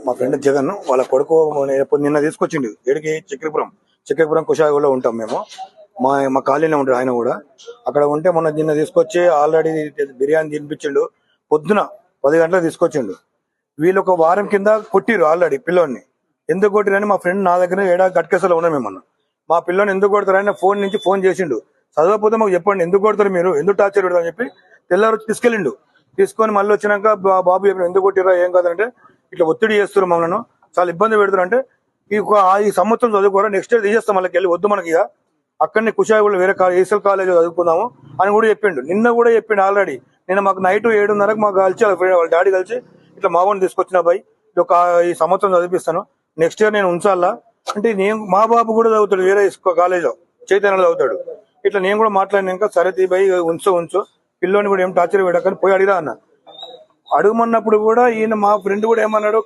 మా ఫ్రెండ్ జగన్ వాళ్ళ కొడుకు నిన్న తీసుకొచ్చిండు ఏడికి చక్రపురం కుషాయిగూడలో ఉంటాం మేము. మా కాలనీలో ఉంటాడు ఆయన కూడా. అక్కడ ఉంటే నిన్న తీసుకొచ్చి ఆల్రెడీ బిర్యానీ తినిపించిండు. పొద్దున 10 గంటలకు తీసుకొచ్చిండు. వీళ్ళు ఒక వారం కింద కొట్టిరు ఆల్రెడీ పిల్లోని. ఎందుకు కొట్టిరని మా ఫ్రెండ్ నా దగ్గర ఏడా గట్కేసలో ఉన్నాం మేమన్నా. మా పిల్లని ఎందుకు కొడతారని ఫోన్ నుంచి ఫోన్ చేసిండు. చదవకపోతే మాకు చెప్పండి, ఎందుకు కొడతారు మీరు, ఎందుకు టార్చర్ పెడతారు అని చెప్పి తెల్లారు తీసుకెళ్ళిండు. తీసుకొని మళ్ళీ వచ్చినాక బాబు చెప్పిన ఎందుకు కొట్టిరా ఏం కాదంటే ఇట్లా ఒత్తిడి చేస్తారు మమ్మల్ని, చాలా ఇబ్బంది పెడతారు అంటే ఈ సంవత్సరం చదువుకోరా, నెక్స్ట్ ఇయర్ తీసేస్తాం మళ్ళీ వెళ్ళి, వద్దు మనకి ఇక అక్కడనే కుషాయిగూడ వేరే ఏసల్ కాలేజ్ చదువుకుందాము అని కూడా చెప్పిండు. నిన్న కూడా చెప్పిండు ఆల్రెడీ. నిన్న మాకు నైట్ 7:30కు మాకు కలిసి వాళ్ళ డాడీ కలిసి ఇట్లా మా వాడిని తీసుకొచ్చిన అబ్బాయి ఈ సంవత్సరం చదివిస్తాను, నెక్స్ట్ ఇయర్ నేను ఉంచాలా అంటే మా బాబు కూడా చదువుతాడు వేరే కాలేజ్లో, చైతన్యలో చదువుతాడు. ఇట్లా నేను కూడా మాట్లాడినాక సరే తీ భయ్ ఉంచు పిల్లోని కూడా ఏం టార్చర్ పెట్టకని పోయి అడిగిరా అన్న. అడుగుమన్నప్పుడు కూడా ఈయన మా ఫ్రెండ్ కూడా ఏమన్నాడు,